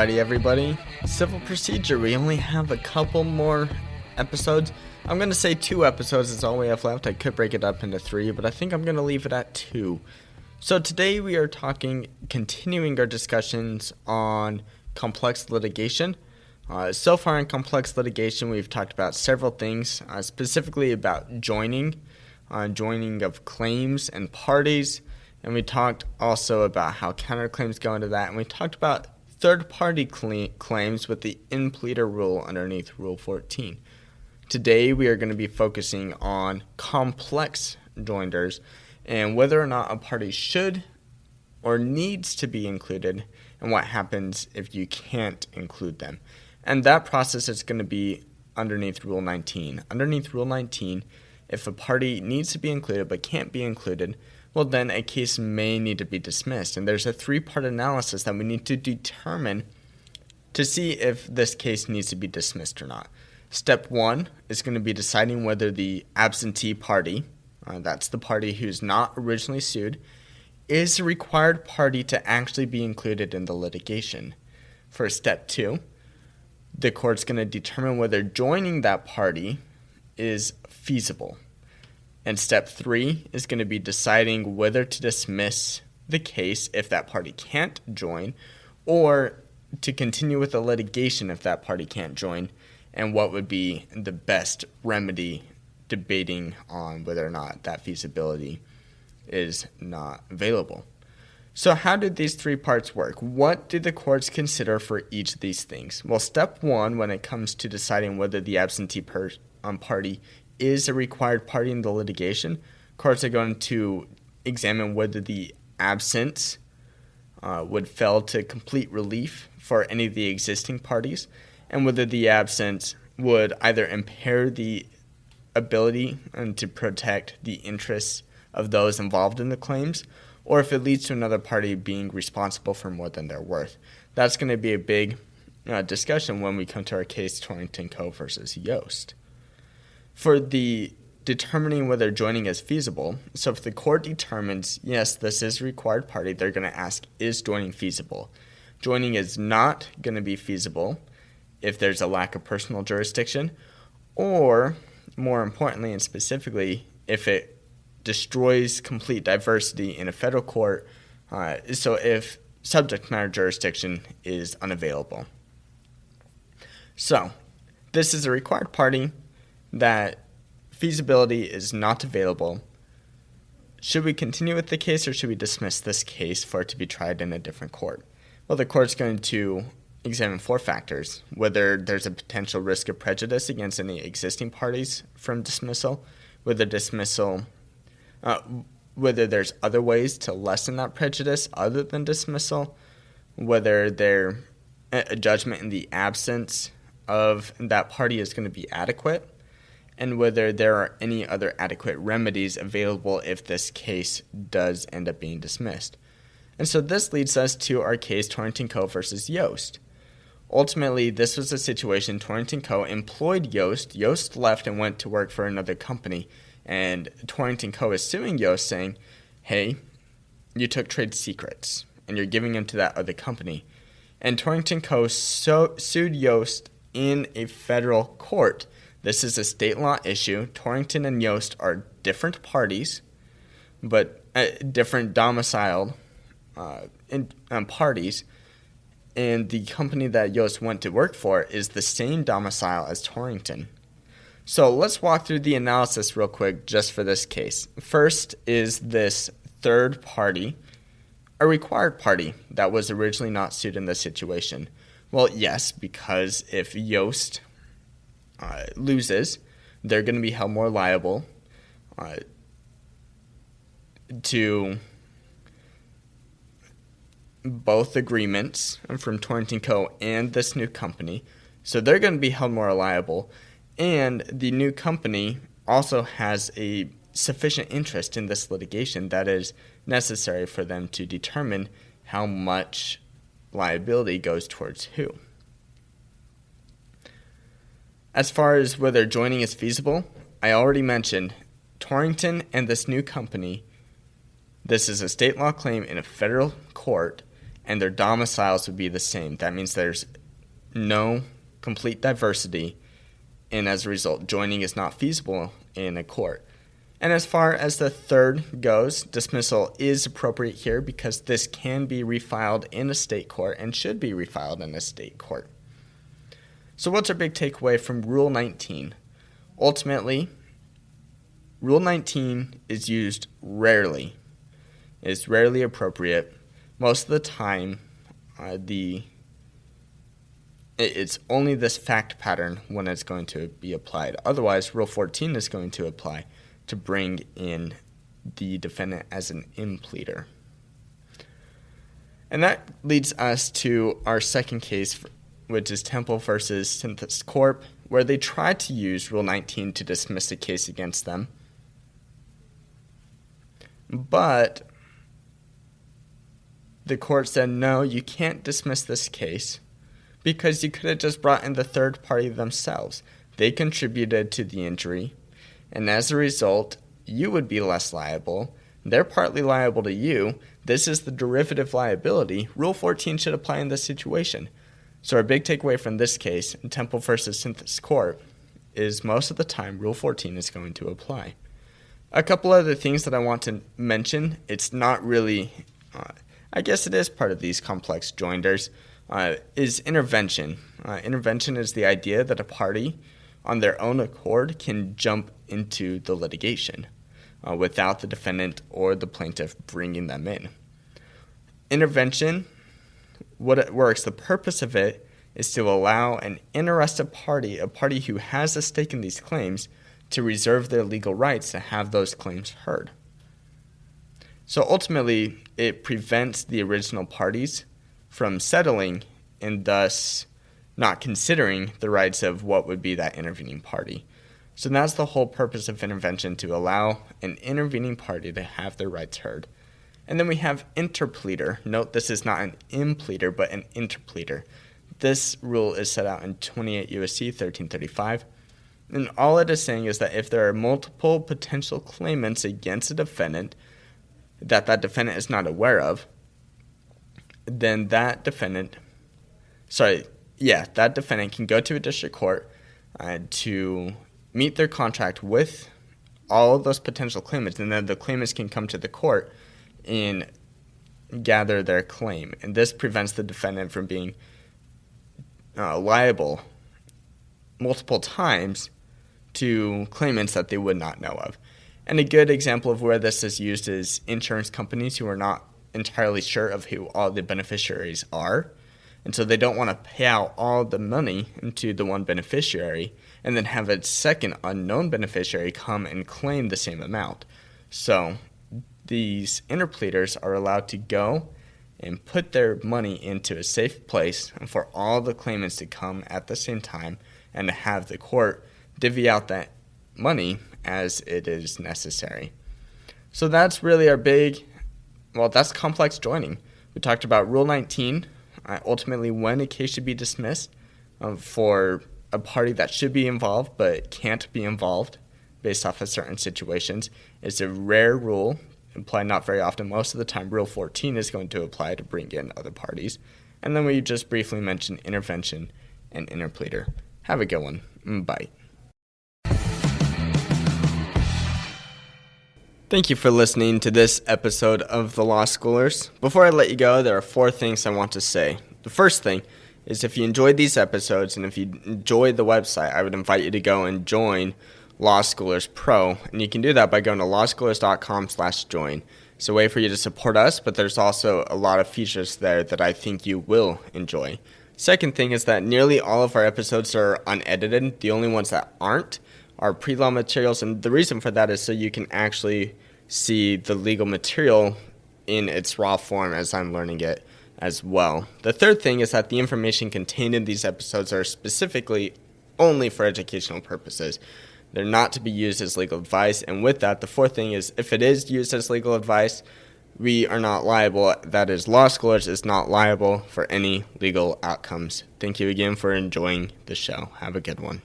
Alrighty, everybody. Civil procedure. We only have a couple more episodes. I'm going to say 2 episodes is all we have left. I could break it up into 3, but I think I'm going to leave it at 2. So today we are continuing our discussions on complex litigation. So far in complex litigation, we've talked about several things, specifically about joining of claims and parties. And we talked also about how counterclaims go into that. And we talked about third-party claims with the in-pleader rule underneath Rule 14. Today, we are going to be focusing on complex joinders and whether or not a party should or needs to be included and what happens if you can't include them. And that process is going to be underneath Rule 19. Underneath Rule 19, if a party needs to be included but can't be included, well, then a case may need to be dismissed. And there's a 3-part analysis that we need to determine to see if this case needs to be dismissed or not. Step 1 is going to be deciding whether the absentee party, that's the party who's not originally sued, is a required party to actually be included in the litigation. For step 2, the court's going to determine whether joining that party is feasible. And step 3 is going to be deciding whether to dismiss the case if that party can't join, or to continue with the litigation if that party can't join, and what would be the best remedy, debating on whether or not that feasibility is not available. So how did these 3 parts work? What did the courts consider for each of these things? Well, step 1, when it comes to deciding whether the absentee party is a required party in the litigation, courts are going to examine whether the absence would fail to complete relief for any of the existing parties, and whether the absence would either impair the ability to protect the interests of those involved in the claims, or if it leads to another party being responsible for more than they're worth. That's going to be a big discussion when we come to our case Torrington Co. versus Yost. For the determining whether joining is feasible, so if the court determines, yes, this is a required party, they're going to ask, is joining feasible? Joining is not going to be feasible if there's a lack of personal jurisdiction, or more importantly and specifically, if it destroys complete diversity in a federal court, so if subject matter jurisdiction is unavailable. So, this is a required party that feasibility is not available. Should we continue with the case, or should we dismiss this case for it to be tried in a different court? Well, the court's going to examine 4 factors: whether there's a potential risk of prejudice against any existing parties from dismissal, whether there's other ways to lessen that prejudice other than dismissal, whether a judgment in the absence of that party is going to be adequate, and whether there are any other adequate remedies available if this case does end up being dismissed. And so this leads us to our case Torrington Co. versus Yost. Ultimately, this was a situation Torrington Co. employed Yost. Yost left and went to work for another company, and Torrington Co. is suing Yost saying, hey, you took trade secrets, and you're giving them to that other company. And Torrington Co. sued Yost in a federal court. This is a state law issue. Torrington and Yost are different parties, but different domiciled parties. And the company that Yost went to work for is the same domicile as Torrington. So let's walk through the analysis real quick just for this case. First, is this third party a required party that was originally not sued in this situation? Well, yes, because if Yost loses, they're going to be held more liable to both agreements from Torrington Co. and this new company. So they're going to be held more liable. And the new company also has a sufficient interest in this litigation that is necessary for them to determine how much liability goes towards who. As far as whether joining is feasible, I already mentioned Torrington and this new company. This is a state law claim in a federal court, and their domiciles would be the same. That means there's no complete diversity, and as a result, joining is not feasible in a court. And as far as the third goes, dismissal is appropriate here because this can be refiled in a state court and should be refiled in a state court. So what's our big takeaway from Rule 19? Ultimately, Rule 19 is used rarely. It's rarely appropriate. Most of the time, it's only this fact pattern when it's going to be applied. Otherwise, Rule 14 is going to apply to bring in the defendant as an impleader. And that leads us to our second case, which is Temple versus Synthesis Corp., where they tried to use Rule 19 to dismiss a case against them. But the court said, no, you can't dismiss this case because you could have just brought in the third party themselves. They contributed to the injury, and as a result, you would be less liable. They're partly liable to you. This is the derivative liability. Rule 14 should apply in this situation. So our big takeaway from this case, in Temple versus Synthesis Corp., is most of the time Rule 14 is going to apply. A couple other things that I want to mention. It's not really, I guess it is part of these complex joinders, is intervention. Intervention is the idea that a party on their own accord can jump into the litigation without the defendant or the plaintiff bringing them in. Intervention, what it works, the purpose of it is to allow an interested party, a party who has a stake in these claims, to reserve their legal rights to have those claims heard. So ultimately, it prevents the original parties from settling and thus not considering the rights of what would be that intervening party. So that's the whole purpose of intervention, to allow an intervening party to have their rights heard. And then we have interpleader. Note this is not an impleader, but an interpleader. This rule is set out in 28 U.S.C. 1335. And all it is saying is that if there are multiple potential claimants against a defendant that defendant is not aware of, then that defendant can go to a district court to meet their contract with all of those potential claimants, and then the claimants can come to the court and gather their claim. And this prevents the defendant from being liable multiple times to claimants that they would not know of. And a good example of where this is used is insurance companies who are not entirely sure of who all the beneficiaries are. And so they don't want to pay out all the money into the one beneficiary and then have a second unknown beneficiary come and claim the same amount. So these interpleaders are allowed to go and put their money into a safe place and for all the claimants to come at the same time and to have the court divvy out that money as it is necessary. So that's really our that's complex joining. We talked about Rule 19, ultimately when a case should be dismissed for a party that should be involved but can't be involved based off of certain situations. It's a rare rule, applied not very often. Most of the time, Rule 14 is going to apply to bring in other parties. And then we just briefly mentioned intervention and interpleader. Have a good one. Bye. Thank you for listening to this episode of The Law Schoolers. Before I let you go, there are 4 things I want to say. The first thing is if you enjoyed these episodes and if you enjoyed the website, I would invite you to go and join Law Schoolers Pro. And you can do that by going to lawschoolers.com/join. It's a way for you to support us, but there's also a lot of features there that I think you will enjoy. Second thing is that nearly all of our episodes are unedited. The only ones that aren't are pre-law materials, and the reason for that is so you can actually see the legal material in its raw form as I'm learning it as well. The third thing is that the information contained in these episodes are specifically only for educational purposes. They're not to be used as legal advice, and with that, the fourth thing is if it is used as legal advice, we are not liable. That is, Law Schoolers is not liable for any legal outcomes. Thank you again for enjoying the show. Have a good one.